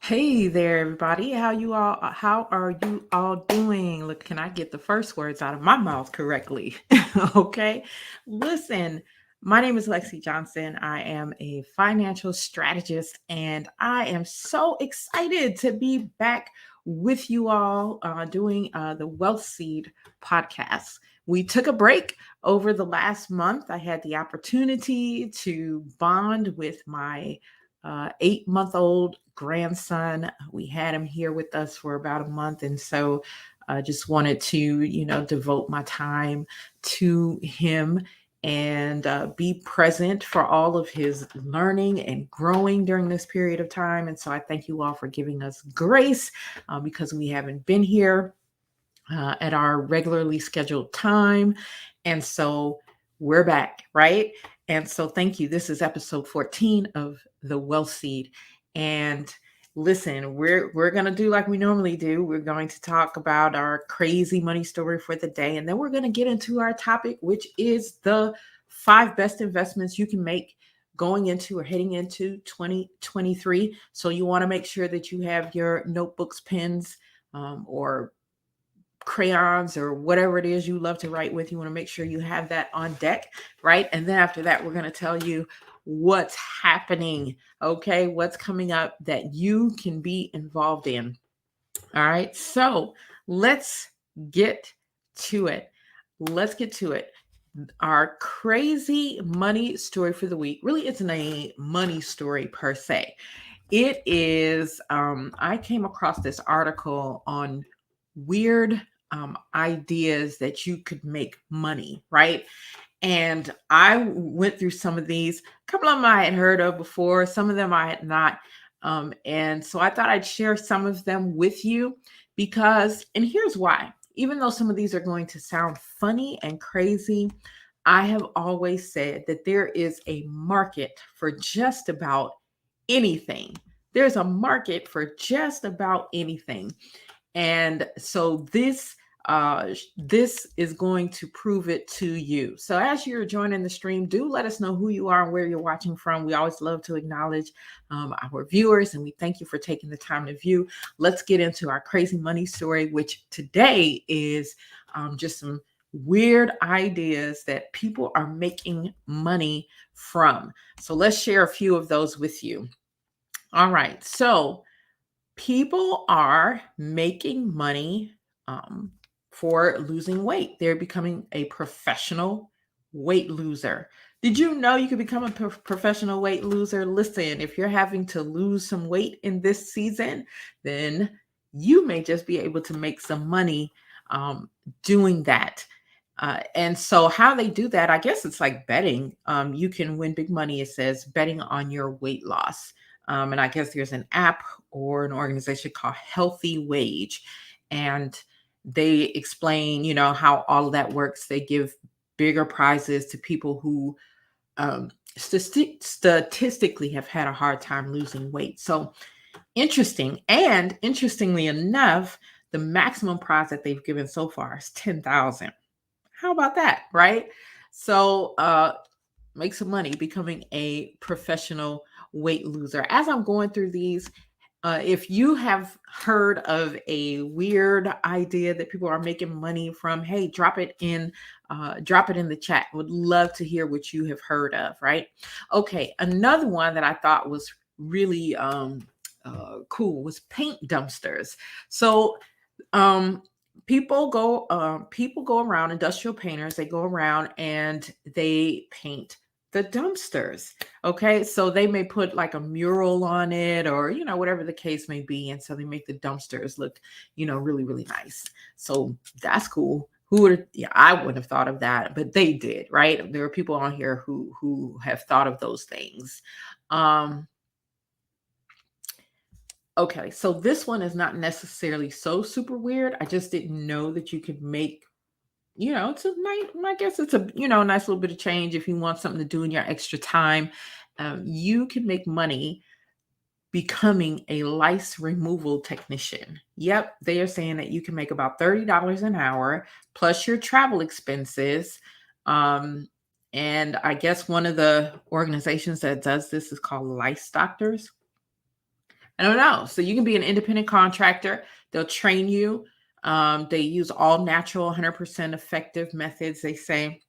Hey there, everybody. How are you all doing? Look, can I get the first words out of my mouth correctly? Okay. Listen, my name is Lexi Johnson. I am a financial strategist, and I am so excited to be back with you all doing the Wealth Seed podcast. We took a break over the last month. I had the opportunity to bond with my 8-month-old grandson. We had him here with us for about a month. And so I just wanted to, devote my time to him and be present for all of his learning and growing during this period of time. And so I thank you all for giving us grace because we haven't been here at our regularly scheduled time. And so we're back, right? And so thank you. This is episode 14 of the Wealth Seed. And listen, we're going to do like we normally do. We're going to talk about our crazy money story for the day, and then we're going to get into our topic, which is the 5 best investments you can make going into or heading into 2023. So you want to make sure that you have your notebooks, pens, or crayons or whatever it is you love to write with. You want to make sure you have that on deck, right? And then after that, we're going to tell you what's happening, okay? What's coming up that you can be involved in. All right. So let's get to it. Let's get to it. Our crazy money story for the week really isn't a money story per se. It is, I came across this article on weird ideas that you could make money, right? And I went through some of these. A couple of them I had heard of before, some of them I had not. And so I thought I'd share some of them with you and here's why. Even though some of these are going to sound funny and crazy, I have always said that there is a market for just about anything. There's a market for just about anything. And so this is going to prove it to you. So as you're joining the stream, do let us know who you are and where you're watching from. We always love to acknowledge our viewers, and we thank you for taking the time to view. Let's get into our crazy money story, which today is just some weird ideas that people are making money from. So let's share a few of those with you. All right. So people are making money for losing weight. They're becoming a professional weight loser. Did you know you could become a professional weight loser? Listen, if you're having to lose some weight in this season, then you may just be able to make some money doing that. And so, how they do that, I guess it's like betting. You can win big money. It says betting on your weight loss. And I guess there's an app or an organization called Healthy Wage. And they explain, how all of that works. They give bigger prizes to people who statistically have had a hard time losing weight. So interesting. And interestingly enough, the maximum prize that they've given so far is 10,000. How about that, right? So make some money becoming a professional weight loser. As I'm going through these, if you have heard of a weird idea that people are making money from, hey, drop it in the chat. Would love to hear what you have heard of, right? Okay, another one that I thought was really cool was paint dumpsters. So people go around, industrial painters, they go around and they paint the dumpsters. Okay, so they may put like a mural on it, or whatever the case may be, and so they make the dumpsters look really, really nice. So that's cool. Who would I wouldn't have thought of that, but they did, right? There are people on here who have thought of those things. Okay, so this one is not necessarily so super weird. I just didn't know that you could make, it's a nice, I guess it's a, nice little bit of change if you want something to do in your extra time. You can make money becoming a lice removal technician. Yep, they are saying that you can make about $30 an hour plus your travel expenses. And I guess one of the organizations that does this is called Lice Doctors. I don't know. So you can be an independent contractor. They'll train you. They use all natural, 100% effective methods, they say.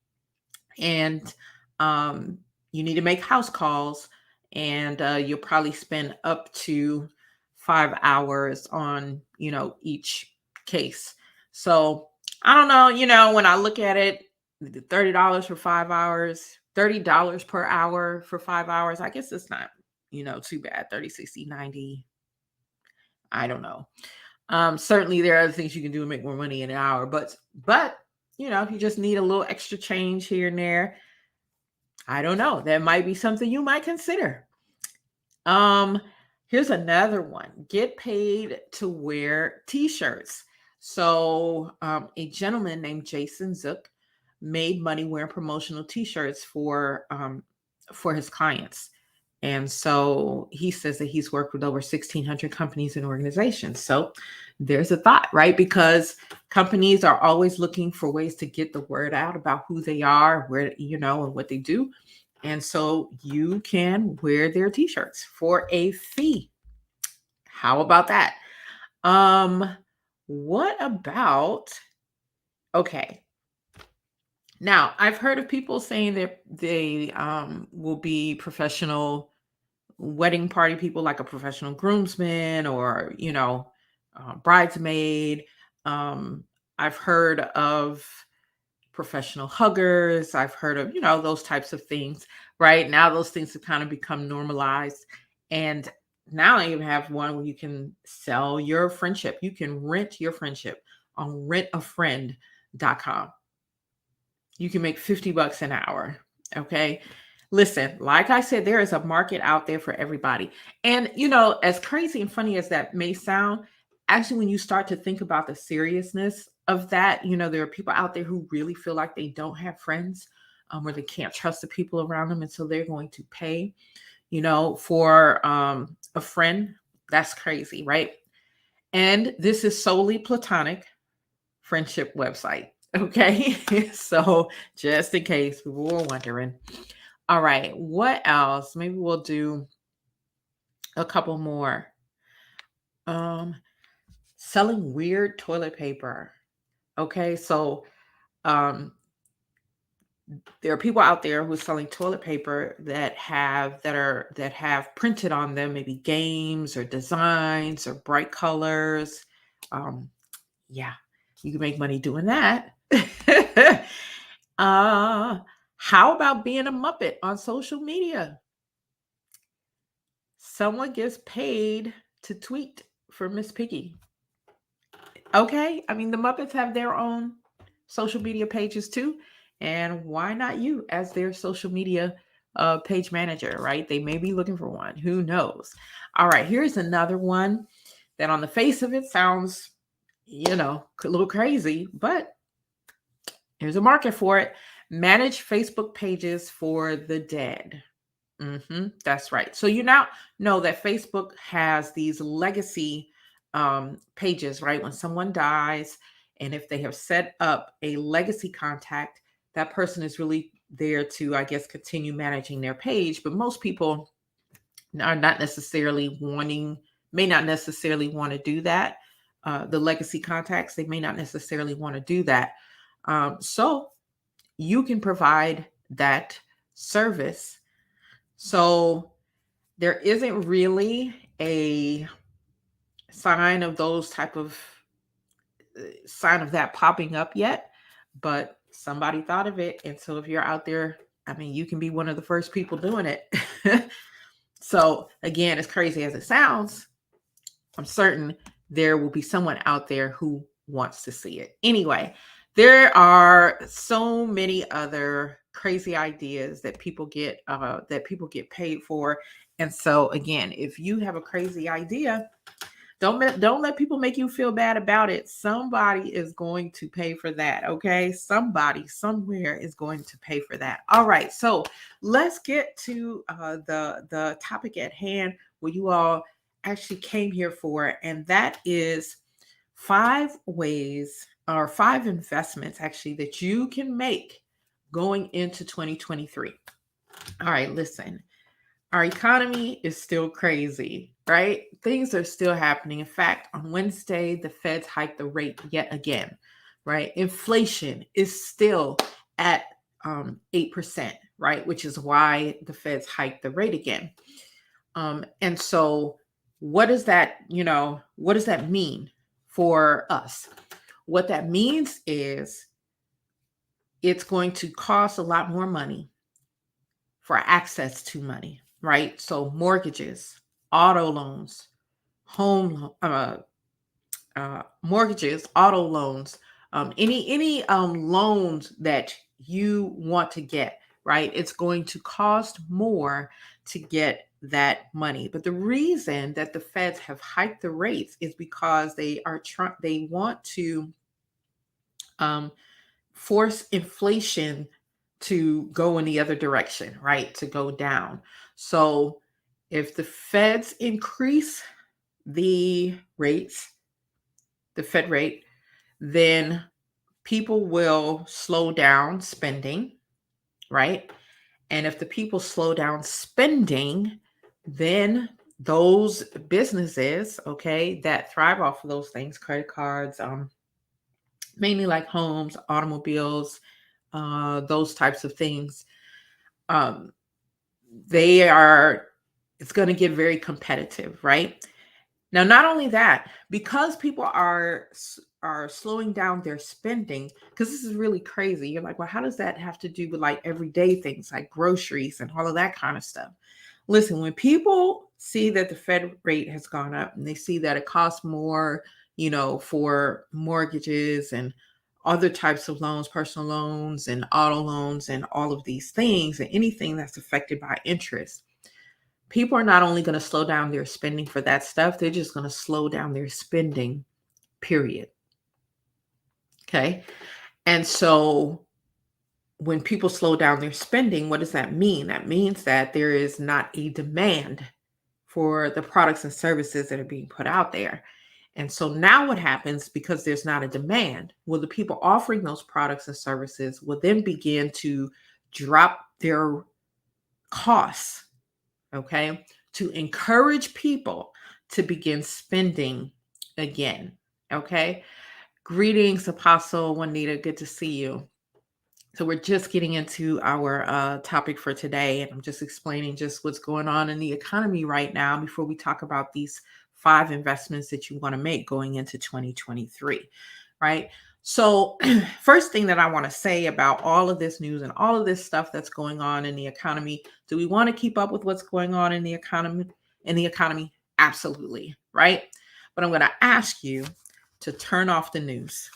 And um, you need to make house calls, and you'll probably spend up to 5 hours on, each case. So I don't know, when I look at it, the $30 for 5 hours, $30 per hour for 5 hours, I guess it's not, too bad. 30, 60, 90. I don't know. Certainly there are other things you can do to make more money in an hour, but if you just need a little extra change here and there, I don't know. That might be something you might consider. Um, Here's another one. Get paid to wear t-shirts. So, a gentleman named Jason Zook made money wearing promotional t-shirts for his clients. And so he says that he's worked with over 1,600 companies and organizations. So there's a thought, right? Because companies are always looking for ways to get the word out about who they are, where, and what they do. And so you can wear their t-shirts for a fee. How about that? Um, what about, okay. Now, I've heard of people saying that they will be professional wedding party people, like a professional groomsman or, bridesmaid. I've heard of professional huggers. I've heard of, those types of things. Right now, those things have kind of become normalized. And now I even have one where you can sell your friendship. You can rent your friendship on rentafriend.com. You can make $50 an hour. Okay. Listen, like I said, there is a market out there for everybody. And, as crazy and funny as that may sound, actually, when you start to think about the seriousness of that, there are people out there who really feel like they don't have friends, or they can't trust the people around them. And so they're going to pay, for a friend. That's crazy, right? And this is solely platonic friendship website. Okay. So just in case people were wondering. All right. What else? Maybe we'll do a couple more. Um, Selling weird toilet paper. Okay. So um there are people out there who are selling toilet paper that have printed on them maybe games or designs or bright colors. Um, yeah, you can make money doing that. uh, how about being a Muppet on social media? Someone gets paid to tweet for Miss Piggy. Okay, I mean the Muppets have their own social media pages too, and why not you as their social media page manager, right? They may be looking for one. Who knows? All right, here's another one that on the face of it sounds, a little crazy, but there's a market for it. Manage Facebook pages for the dead. That's right. So you now know that Facebook has these legacy pages, right? When someone dies, and if they have set up a legacy contact, that person is really there to, I guess, continue managing their page. But most people are not necessarily may not necessarily want to do that. The legacy contacts, they may not necessarily want to do that. So you can provide that service. So there isn't really a sign of sign of that popping up yet, but somebody thought of it. And so if you're out there, I mean, you can be one of the first people doing it. So again, as crazy as it sounds, I'm certain there will be someone out there who wants to see it. Anyway, there are so many other crazy ideas that people get paid for. And so again, if you have a crazy idea, don't let people make you feel bad about it. Somebody is going to pay for that, okay? Somebody somewhere is going to pay for that. All right, so let's get to the topic at hand, what you all actually came here for, and that is 5 investments actually that you can make going into 2023. All right, listen. Our economy is still crazy. right? Things are still happening. In fact, on Wednesday, the Feds hiked the rate yet again, right? Inflation is still at 8%, right? Which is why the Feds hiked the rate again. And so, what does what does that mean for us? What that means is it's going to cost a lot more money for access to money, right? So, mortgages, auto loans, mortgages, auto loans, any loans that you want to get, right? It's going to cost more to get that money. But the reason that the Feds have hiked the rates is because they want to um, force inflation to go in the other direction, right? To go down. So if the Feds increase the rates, the Fed rate, then people will slow down spending, right? And if the people slow down spending, then those businesses, okay, that thrive off of those things, credit cards, mainly like homes, automobiles, those types of things, um, they are, it's going to get very competitive, right? Now, not only that, because people are slowing down their spending, because this is really crazy. You're like, well, how does that have to do with like everyday things like groceries and all of that kind of stuff? Listen, when people see that the Fed rate has gone up and they see that it costs more, for mortgages and other types of loans, personal loans and auto loans and all of these things, and anything that's affected by interest, people are not only going to slow down their spending for that stuff, they're just going to slow down their spending, period. Okay. And so when people slow down their spending, what does that mean? That means that there is not a demand for the products and services that are being put out there. And so now what happens, because there's not a demand, well, the people offering those products and services will then begin to drop their costs, okay, to encourage people to begin spending again. Okay. Greetings, Apostle Juanita. Good to see you. So we're just getting into our topic for today, and I'm just explaining just what's going on in the economy right now before we talk about these 5 investments that you want to make going into 2023, right? So first thing that I want to say about all of this news and all of this stuff that's going on in the economy, do we want to keep up with what's going on in the economy? Absolutely, right? But I'm going to ask you to turn off the news.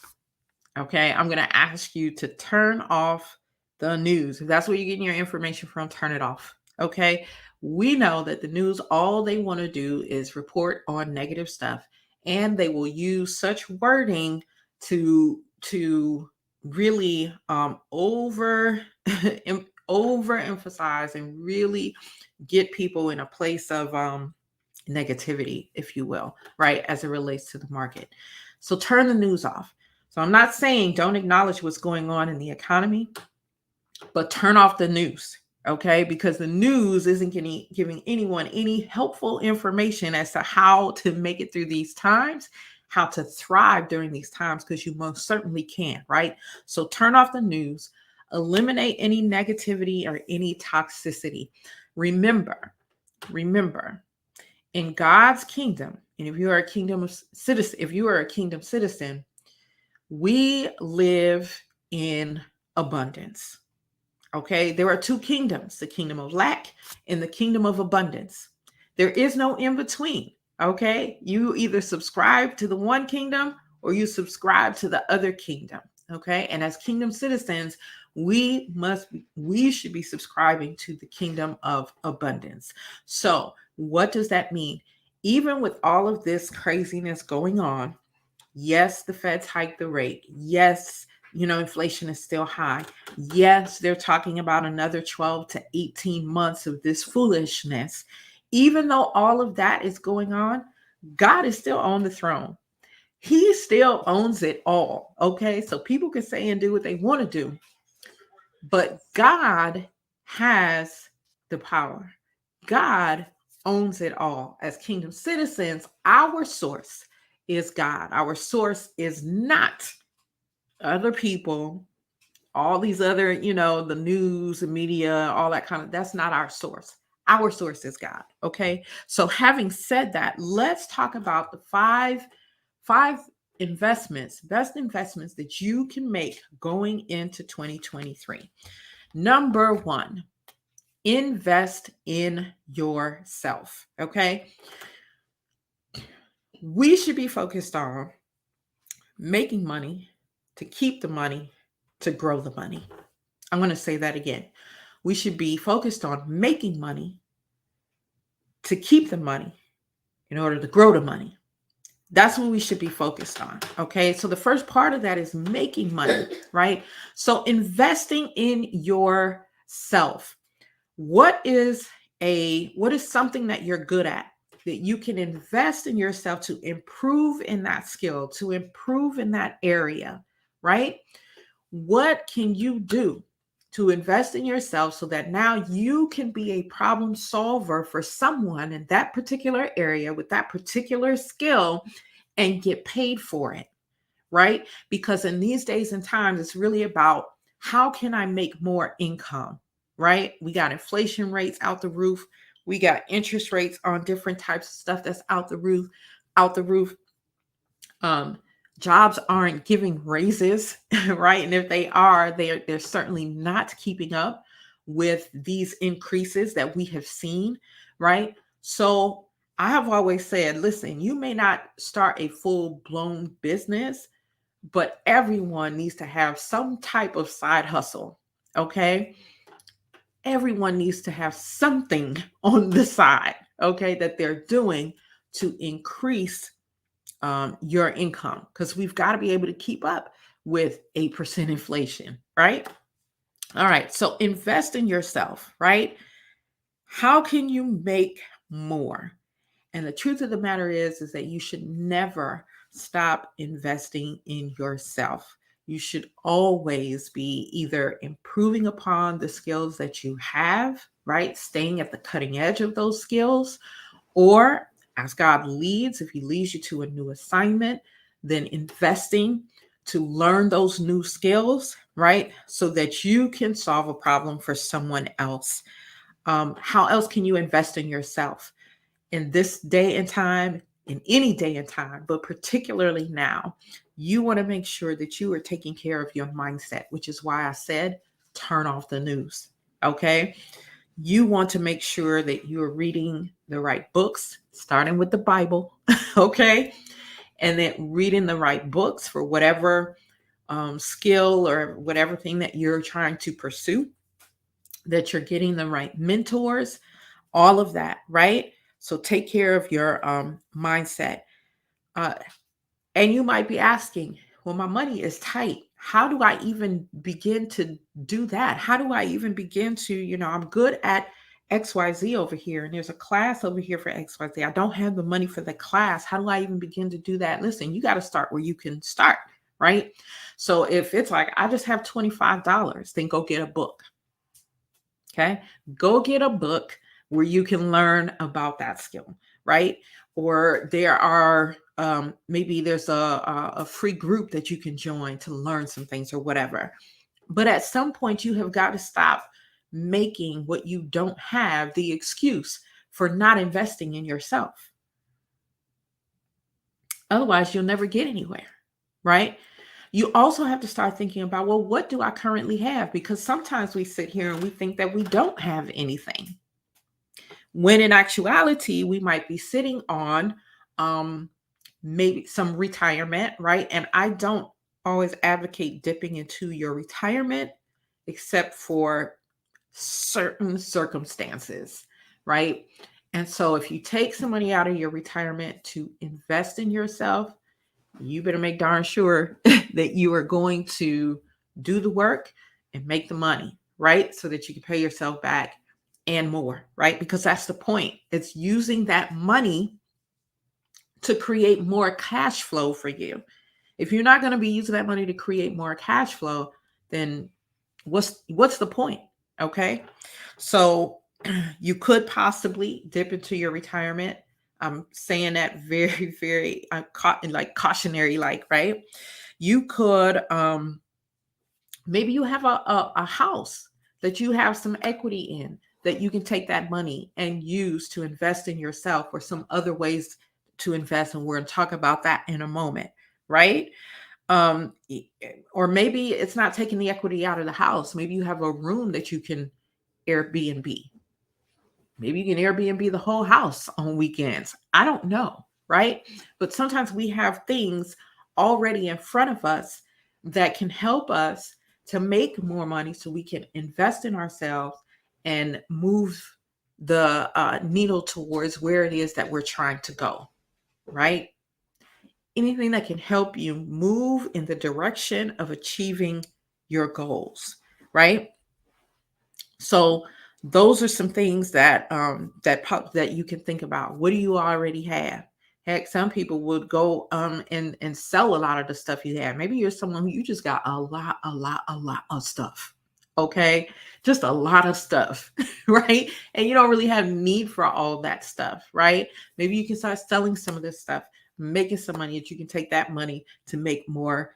Okay, I'm going to ask you to turn off the news. If that's where you're getting your information from, turn it off. Okay, we know that the news, all they want to do is report on negative stuff, and they will use such wording to really overemphasize and really get people in a place of negativity, if you will, right, as it relates to the market. So turn the news off. So I'm not saying don't acknowledge what's going on in the economy, but turn off the news, okay? Because the news isn't giving anyone any helpful information as to how to make it through these times, how to thrive during these times, because you most certainly can, right? So turn off the news, eliminate any negativity or any toxicity. Remember, in God's kingdom, and if you are a kingdom citizen, we live in abundance. Okay, there are 2 kingdoms, the kingdom of lack and the kingdom of abundance. There is no in between. Okay, you either subscribe to the one kingdom or you subscribe to the other kingdom. Okay, and as kingdom citizens, we should be subscribing to the kingdom of abundance. So what does that mean? Even with all of this craziness going on, yes, the Feds hiked the rate. Yes, inflation is still high. Yes, they're talking about another 12 to 18 months of this foolishness. Even though all of that is going on, God is still on the throne. He still owns it all. Okay. So people can say and do what they want to do, but God has the power. God owns it all. As kingdom citizens, our source is God. Our source is not other people, all these other, the news, the media, all that kind of, that's not our source. Our source is God. Okay. So having said that, let's talk about the five investments, best investments that you can make going into 2023. Number one, invest in yourself. Okay. We should be focused on making money, to keep the money, to grow the money. I'm going to say that again. We should be focused on making money, to keep the money, in order to grow the money. That's what we should be focused on. Okay. So the first part of that is making money, right? So investing in yourself. What is something that you're good at that you can invest in yourself to improve in that skill, to improve in that area, right? What can you do to invest in yourself so that now you can be a problem solver for someone in that particular area with that particular skill and get paid for it, right? Because in these days and times, it's really about how can I make more income, right? We got inflation rates out the roof. We got interest rates on different types of stuff that's out the roof, out the roof. Um, Jobs aren't giving raises, right? And if they are, they're certainly not keeping up with these increases that we have seen, right? So I have always said, listen, you may not start a full-blown business, but everyone needs to have some type of side hustle. Okay. Everyone needs to have something on the side, okay, that they're doing to increase your income, because we've got to be able to keep up with 8% inflation, right? All right. So invest in yourself, right? How can you make more? And the truth of the matter is that you should never stop investing in yourself. You should always be either improving upon the skills that you have, right? Staying at the cutting edge of those skills, or as God leads, if He leads you to a new assignment, then investing to learn those new skills, right? So that you can solve a problem for someone else. How else can you invest in yourself? In this day and time, in any day and time, but particularly now, you want to make sure that you are taking care of your mindset, which is why I said turn off the news. Okay. You want to make sure that you are reading the right books, starting with the Bible. Okay. And then reading the right books for whatever skill or whatever thing that you're trying to pursue, that you're getting the right mentors, all of that, right? So take care of your mindset. Uh, and you might be asking, well, my money is tight. How do I even begin to do that? How do I even begin to, I'm good at XYZ over here, and there's a class over here for XYZ. I don't have the money for the class. How do I even begin to do that? Listen, you got to start where you can start, right? So if it's like, I just have $25, then go get a book. Okay. Go get a book where you can learn about that skill, right? Or there are maybe there's a free group that you can join to learn some things or whatever. But at some point, you have got to stop making what you don't have the excuse for not investing in yourself. Otherwise, you'll never get anywhere, right? You also have to start thinking about, well, what do I currently have? Because sometimes we sit here and we think that we don't have anything, when in actuality, we might be sitting on maybe some retirement, right? And I don't always advocate dipping into your retirement except for certain circumstances, right? And so if you take some money out of your retirement to invest in yourself, you better make darn sure that you are going to do the work and make the money, right? So that you can pay yourself back and more, right? Because that's the point. It's using that money to create more cash flow for you. If you're not going to be using that money to create more cash flow, then what's the point? Okay? So You could possibly dip into your retirement. I'm saying that very, very like cautionary, like, right? You could maybe you have a house that you have some equity in, that you can take that money and use to invest in yourself, or some other ways to invest. And we're going to talk about that in a moment, right? um or maybe it's not taking the equity out of the house. Maybe you have a room that you can Airbnb. Maybe you can Airbnb the whole house on weekends. I don't know, right? But sometimes we have things already in front of us that can help us to make more money so we can invest in ourselves and move the needle towards where it is that we're trying to go, right? Anything that can help you move in the direction of achieving your goals, right? So those are some things that that you can think about. What do you already have? Heck, some people would go and sell a lot of the stuff you have. Maybe you're someone who you just got a lot of stuff. Okay, just a lot of stuff, right? And you don't really have need for all that stuff, right? Maybe you can start selling some of this stuff, making some money that you can take that money to make more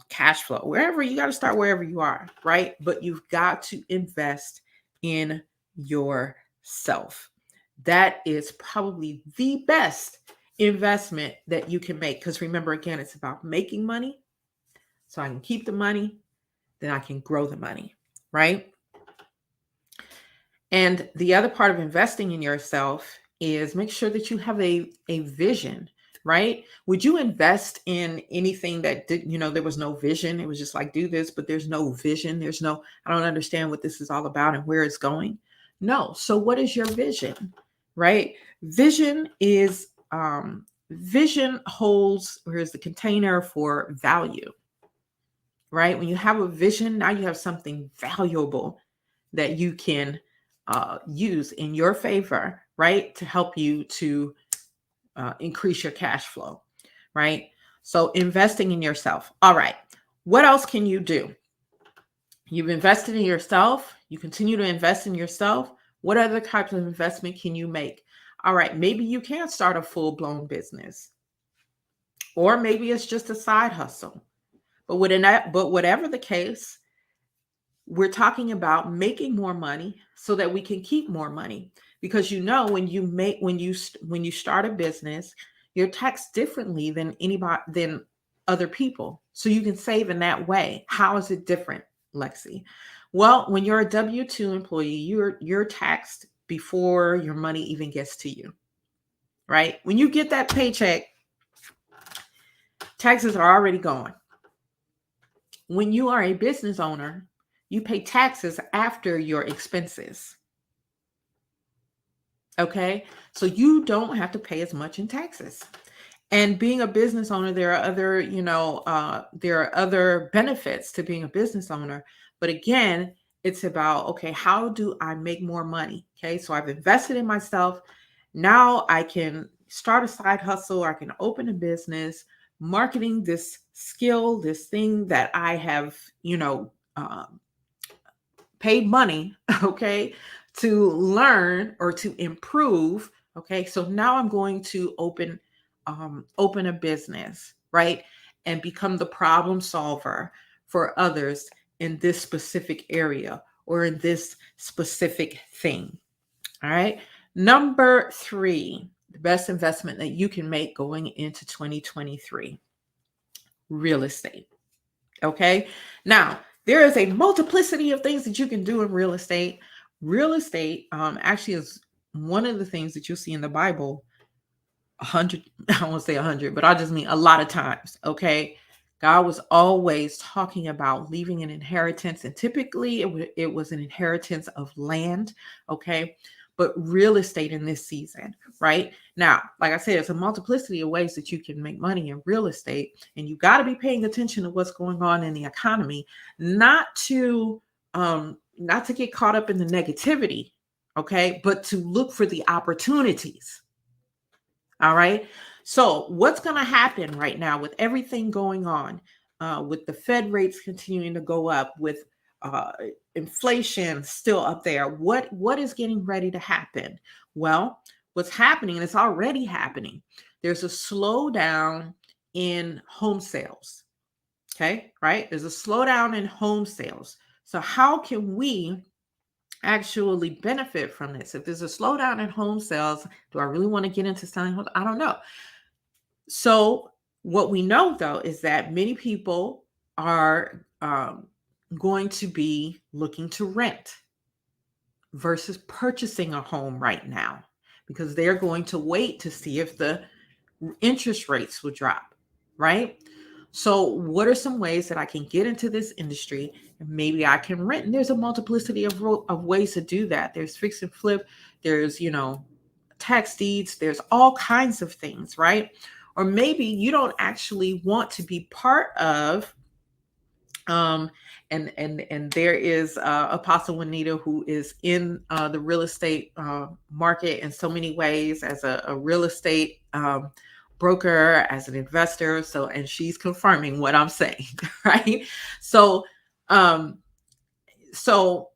cash flow. Wherever you got to start, wherever you are, right? But you've got to invest in yourself. That is probably the best investment that you can make. Because remember, again, it's about making money. So I can keep the money, then I can grow the money, right? And the other part of investing in yourself is make sure that you have a vision, right? Would you invest in anything that did, there was no vision? It was just like, do this, but there's no vision. There's no, I don't understand what this is all about and where it's going. No. So what is your vision, right? Vision is, vision holds, or is the container for value, right? When you have a vision, now you have something valuable that you can use in your favor, right? To help you to increase your cash flow, right? So investing in yourself. All right. What else can you do? You've invested in yourself. You continue to invest in yourself. What other types of investment can you make? All right. Maybe you can start a full blown business, or maybe it's just a side hustle. But whatever the case, we're talking about making more money so that we can keep more money. Because when you start a business, you're taxed differently than anybody, than other people, so you can save in that way. How is it different, Lexi? Well, when you're a W-2 employee, you're taxed before your money even gets to you, right? When you get that paycheck, taxes are already gone. When you are a business owner, you pay taxes after your expenses. Okay. So you don't have to pay as much in taxes. And being a business owner, there are other, there are other benefits to being a business owner. But again, it's about, okay, how do I make more money? Okay. So I've invested in myself. Now I can start a side hustle, or I can open a business marketing this skill, this thing that I have, paid money, okay, to learn or to improve. Okay, so now I'm going to open a business, right, and become the problem solver for others in this specific area or in this specific thing. All right. Number 3, the best investment that you can make going into 2023: real estate. Okay. Now, there is a multiplicity of things that you can do in real estate. Real estate actually is one of the things that you'll see in the Bible 100, I won't say 100, but I just mean a lot of times. Okay. God was always talking about leaving an inheritance, and typically it was an inheritance of land. Okay. But real estate in this season, right? Now, like I said, it's a multiplicity of ways that you can make money in real estate, and you got to be paying attention to what's going on in the economy, not to get caught up in the negativity, okay, but to look for the opportunities. All right. So, what's going to happen right now with everything going on, with the Fed rates continuing to go up, with uh, inflation still up there. What is getting ready to happen? Well, what's happening, and it's already happening, there's a slowdown in home sales. Okay, right? There's a slowdown in home sales. So how can we actually benefit from this? If there's a slowdown in home sales, do I really want to get into selling homes? I don't know. So what we know though is that many people are going to be looking to rent versus purchasing a home right now, because they're going to wait to see if the interest rates will drop, right? So, what are some ways that I can get into this industry and maybe I can rent? And there's a multiplicity of ways to do that. There's fix and flip, there's, tax deeds, there's all kinds of things, right? Or maybe you don't actually want to be part of um and there is Apostle Juanita, who is in the real estate market in so many ways, as a real estate broker, as an investor. So, and she's confirming what I'm saying. Right? So um so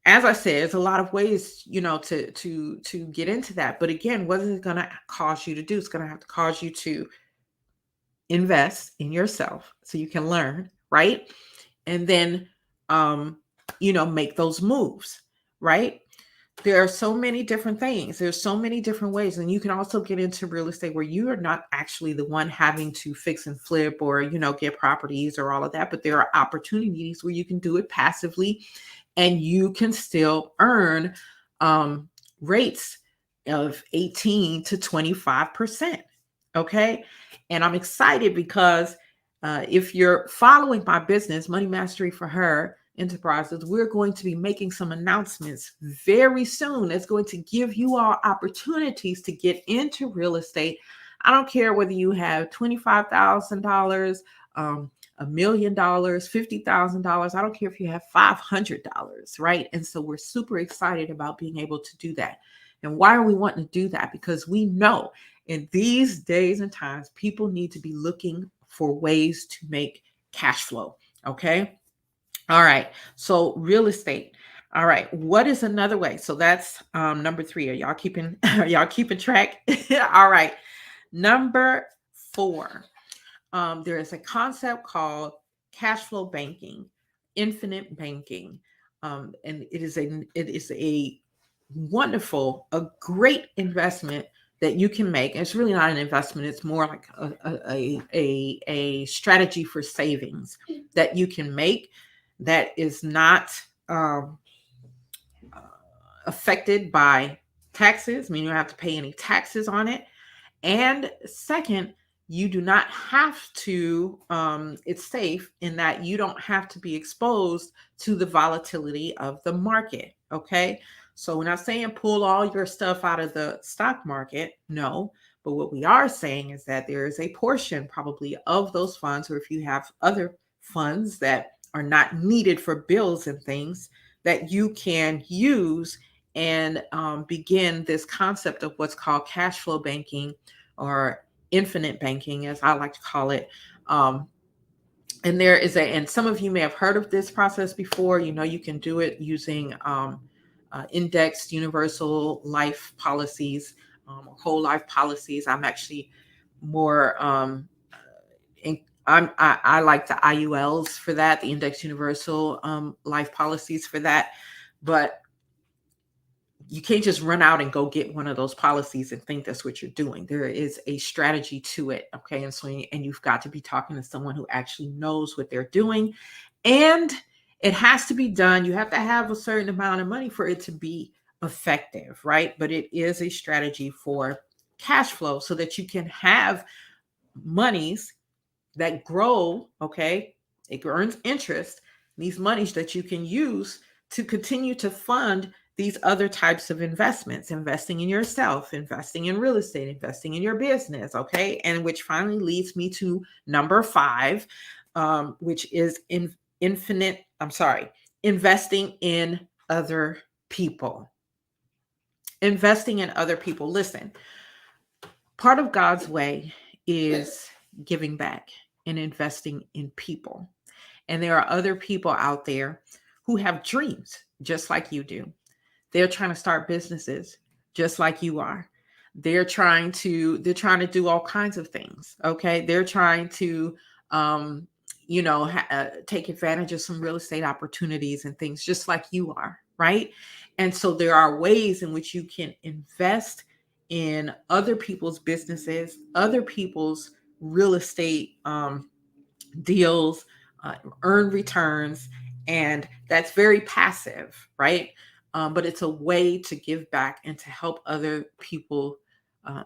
as I said, there's a lot of ways, to get into that. But again, what is it going to cause you to do? It's going to have to cause you to invest in yourself so you can learn, right? And then make those moves, right? There are so many different things. There's so many different ways. And you can also get into real estate where you are not actually the one having to fix and flip or, get properties or all of that, but there are opportunities where you can do it passively and you can still earn rates of 18 to 25%. Okay. And I'm excited because if you're following my business, Money Mastery for Her Enterprises, we're going to be making some announcements very soon. It's going to give you all opportunities to get into real estate. I don't care whether you have $25,000, $1,000,000, $50,000. I don't care if you have $500, right? And so we're super excited about being able to do that. And why are we wanting to do that? Because we know in these days and times, people need to be looking for ways to make cash flow. Okay. All right. So real estate. All right. What is another way? So that's number 3. Are y'all keeping y'all keeping track? All right. Number 4. There is a concept called cash flow banking, infinite banking. And it is a wonderful, a great investment that you can make. It's really not an investment. It's more like a strategy for savings that you can make that is not um, affected by taxes. I mean, you don't have to pay any taxes on it. And second, you do not have to, it's safe in that you don't have to be exposed to the volatility of the market. Okay. So we're not saying pull all your stuff out of the stock market. No. But what we are saying is that there is a portion probably of those funds, or if you have other funds that are not needed for bills and things, that you can use and begin this concept of what's called cash flow banking, or infinite banking, as I like to call it. And there is and some of you may have heard of this process before. You can do it using indexed universal life policies, whole life policies. I'm actually more I like the IULs for that, the indexed universal life policies for that. But you can't just run out and go get one of those policies and think that's what you're doing. There is a strategy to it. Okay. And you've got to be talking to someone who actually knows what they're doing. And it has to be done. You have to have a certain amount of money for it to be effective, right? But it is a strategy for cash flow so that you can have monies that grow. Okay. It earns interest. These monies that you can use to continue to fund these other types of investments, investing in yourself, investing in real estate, investing in your business. Okay. And which finally leads me to number 5, which is investing in other people. Investing in other people. Listen, part of God's way is giving back and investing in people. And there are other people out there who have dreams just like you do. They're trying to start businesses just like you are. They're trying to do all kinds of things. Okay. They're trying to, um, take advantage of some real estate opportunities and things just like you are. Right. And so there are ways in which you can invest in other people's businesses, other people's real estate, deals, earn returns, and that's very passive, right? But it's a way to give back and to help other people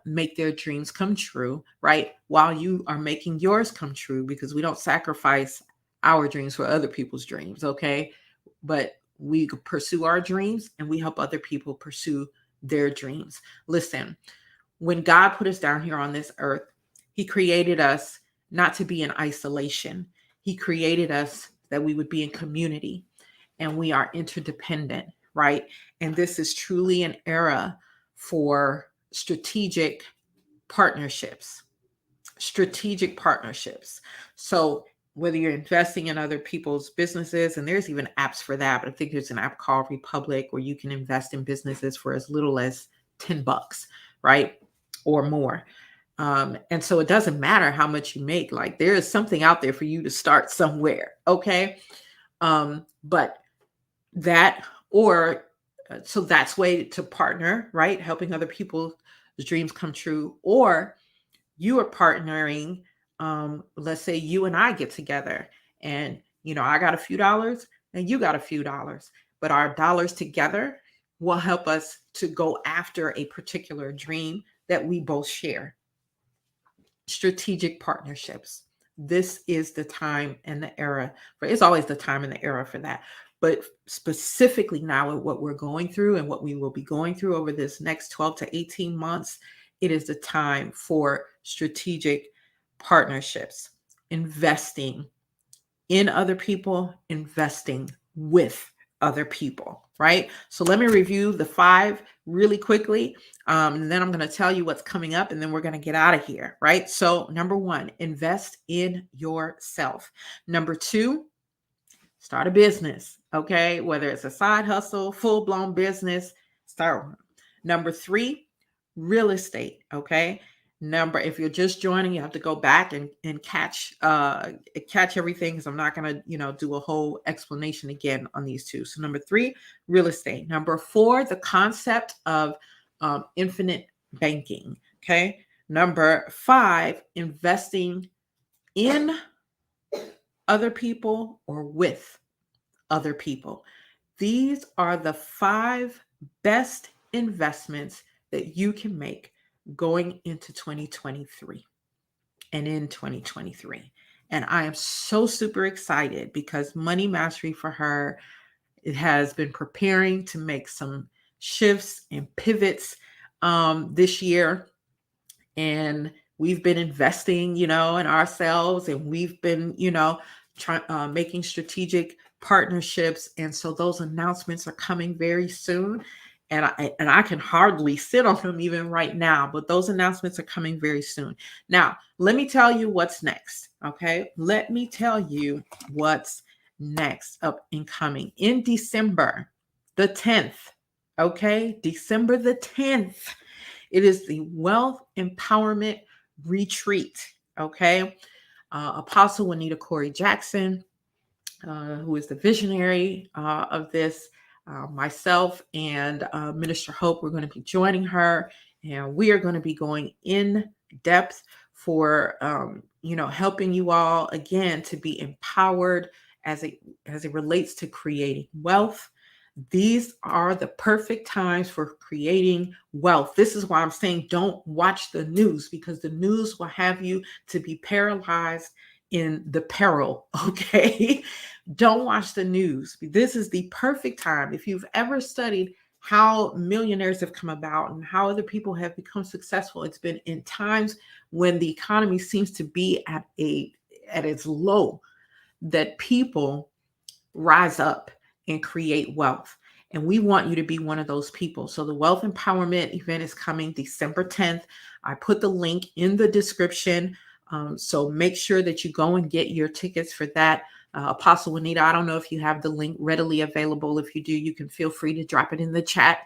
make their dreams come true, right? While you are making yours come true, because we don't sacrifice our dreams for other people's dreams, okay? But we pursue our dreams and we help other people pursue their dreams. Listen, when God put us down here on this earth, He created us not to be in isolation. He created us that we would be in community and we are interdependent, right? And this is truly an era for strategic partnerships. Strategic partnerships. So whether you're investing in other people's businesses, and there's even apps for that, but I think there's an app called Republic where you can invest in businesses for as little as $10, right? Or more. And so it doesn't matter how much you make, like there is something out there for you to start somewhere. Okay. But that, or so that's way to partner, right? Helping other people's dreams come true. Or you are partnering. Let's say you and I get together and, I got a few dollars and you got a few dollars, but our dollars together will help us to go after a particular dream that we both share. Strategic partnerships. This is the time and the era for, it's always the time and the era for that. But specifically now with what we're going through and what we will be going through over this next 12 to 18 months, it is the time for strategic partnerships, investing in other people, investing with other people, right? So let me review the 5 really quickly. And then I'm going to tell you what's coming up and then we're going to get out of here, right? So number 1, invest in yourself. Number 2, start a business, okay? Whether it's a side hustle, full-blown business, start one. Number 3, real estate, okay? If you're just joining, you have to go back and catch everything because I'm not going to, do a whole explanation again on these 2. So number 3, real estate. Number 4, the concept of infinite banking, okay? Number 5, investing in other people or with other people. These are the 5 best investments that you can make going into 2023 and in 2023. And I am so super excited because Money Mastery for her, it has been preparing to make some shifts and pivots this year. And we've been investing, in ourselves, and we've been, making strategic partnerships. And so those announcements are coming very soon. And I can hardly sit on them even right now, but those announcements are coming very soon. Now, let me tell you what's next. Okay. Let me tell you what's next up and coming in December the 10th. Okay. December the 10th. It is the Wealth Empowerment Retreat. Okay. Apostle Juanita Corey Jackson, who is the visionary of this, myself and Minister Hope, we're going to be joining her, and we are going to be going in depth for, helping you all again to be empowered as it relates to creating wealth. These are the perfect times for creating wealth. This is why I'm saying don't watch the news, because the news will have you to be paralyzed in the peril. Okay. Don't watch the news. This is the perfect time. If you've ever studied how millionaires have come about and how other people have become successful, it's been in times when the economy seems to be at its low that people rise up and create wealth. And we want you to be one of those people. So the Wealth Empowerment event is coming December 10th. I put the link in the description. So make sure that you go and get your tickets for that. Apostle Juanita, I don't know if you have the link readily available. If you do, you can feel free to drop it in the chat.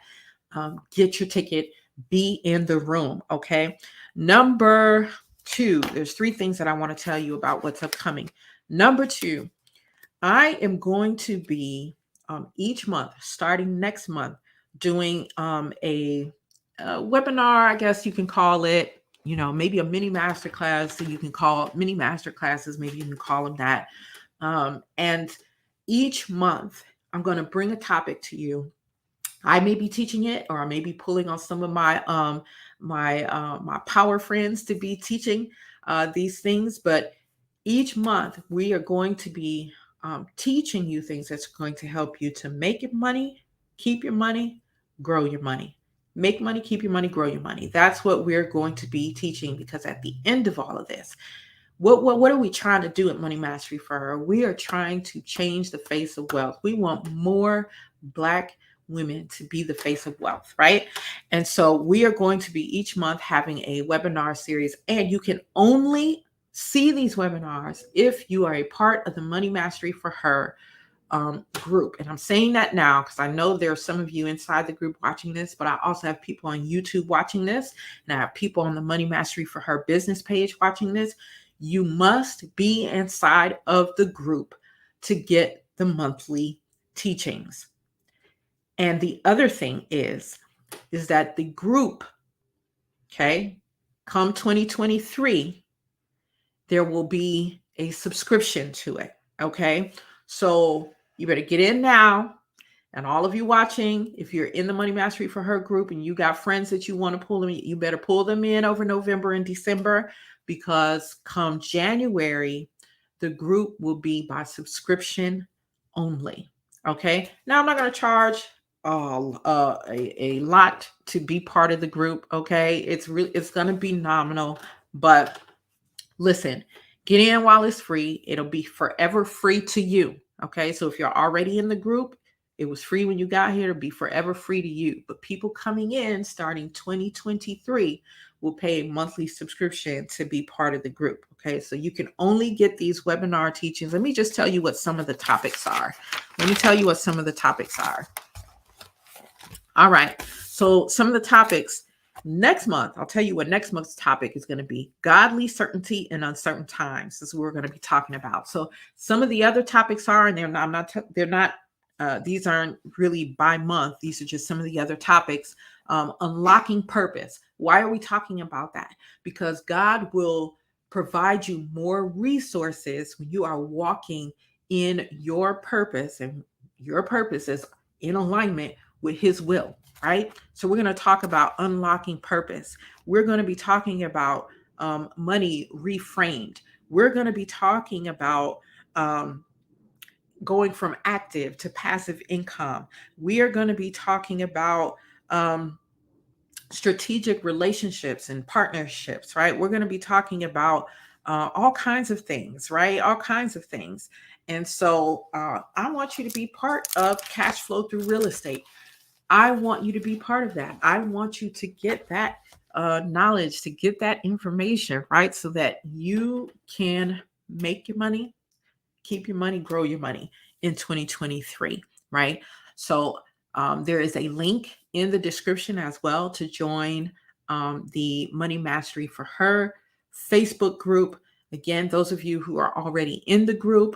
Get your ticket, be in the room. Okay. Number two, there's three things that I want to tell you about what's upcoming. Number two, I am going to be each month, starting next month, doing a webinar, I guess you can call it, maybe a mini masterclass. So you can call mini masterclasses, maybe you can call them that. And each month, I'm going to bring a topic to you. I may be teaching it, or I may be pulling on some of my power friends to be teaching these things. But each month, we are going to be teaching you things that's going to help you to make your money, keep your money, grow your money. Make money, keep your money, grow your money. That's what we're going to be teaching, because at the end of all of this, what are we trying to do at Money Mastery for Her? We are trying to change the face of wealth. We want more Black women to be the face of wealth, right? And so we are going to be each month having a webinar series, and you can only see these webinars if you are a part of the Money Mastery for Her group. And I'm saying that now because I know there are some of you inside the group watching this, but I also have people on YouTube watching this, and I have people on the Money Mastery for Her business page watching this. You must be inside of the group to get the monthly teachings. And the other thing is that the group, okay, come 2023, there will be a subscription to it, okay? So you better get in now. And all of you watching, if you're in the Money Mastery for Her group and you got friends that you want to pull them, you better pull them in over November and December, because come January, the group will be by subscription only. Okay. Now I'm not going to charge a lot to be part of the group. Okay. It's going to be nominal, but listen, get in while it's free. It'll be forever free to you. Okay. So if you're already in the group, it was free when you got here, to be forever free to you. But people coming in starting 2023 will pay a monthly subscription to be part of the group. Okay, so you can only get these webinar teachings. Let me just tell you what some of the topics are. All right, so some of the topics next month, I'll tell you what next month's topic is going to be: godly certainty in uncertain times. This is what we're going to be talking about. So some of the other topics are, and they're not these aren't really by month. These are just some of the other topics. Unlocking purpose. Why are we talking about that? Because God will provide you more resources when you are walking in your purpose, and your purpose is in alignment with His will, right? So we're going to talk about unlocking purpose. We're going to be talking about money reframed. We're going to be talking about going from active to passive income. We are going to be talking about strategic relationships and partnerships, right? We're going to be talking about all kinds of things, right? All kinds of things. And so I want you to be part of Cash Flow Through Real Estate. I want you to be part of that. I want you to get that knowledge, to get that information, right? So that you can make your money, keep your money, grow your money in 2023, right? So there is a link in the description as well to join the Money Mastery for Her Facebook group. Again, those of you who are already in the group,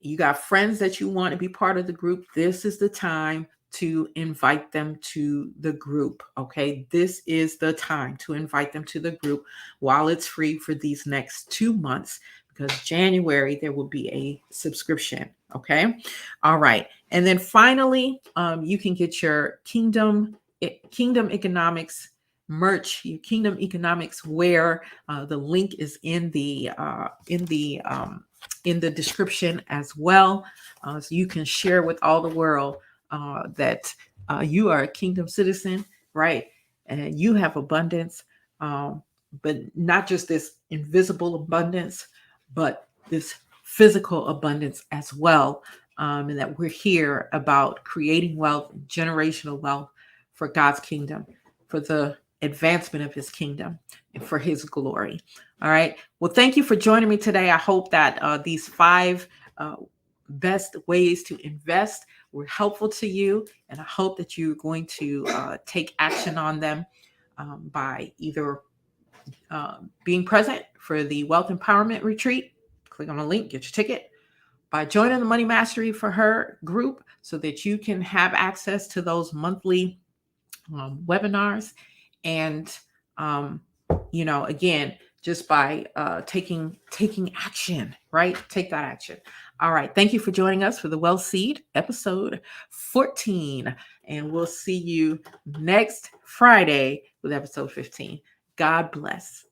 you got friends that you want to be part of the group, this is the time to invite them to the group. Okay, this is the time to invite them to the group while it's free for these next 2 months, because January there will be a subscription. Okay, all right. And then finally, you can get your Kingdom Economics merch, your Kingdom Economics wear. The link is in the description as well, so you can share with all the world that you are a kingdom citizen, right? And you have abundance, but not just this invisible abundance, but this physical abundance as well. And that we're here about creating wealth, generational wealth for God's kingdom, for the advancement of His kingdom, and for His glory. All right. Well, thank you for joining me today. I hope that these 5 best ways to invest were helpful to you, and I hope that you're going to take action on them by either being present for the Wealth Empowerment Retreat. Click on the link, get your ticket. By joining the Money Mastery for Her group so that you can have access to those monthly webinars. And, again, just by taking action, right? Take that action. All right. Thank you for joining us for the Wealth Seed episode 14. And we'll see you next Friday with episode 15. God bless.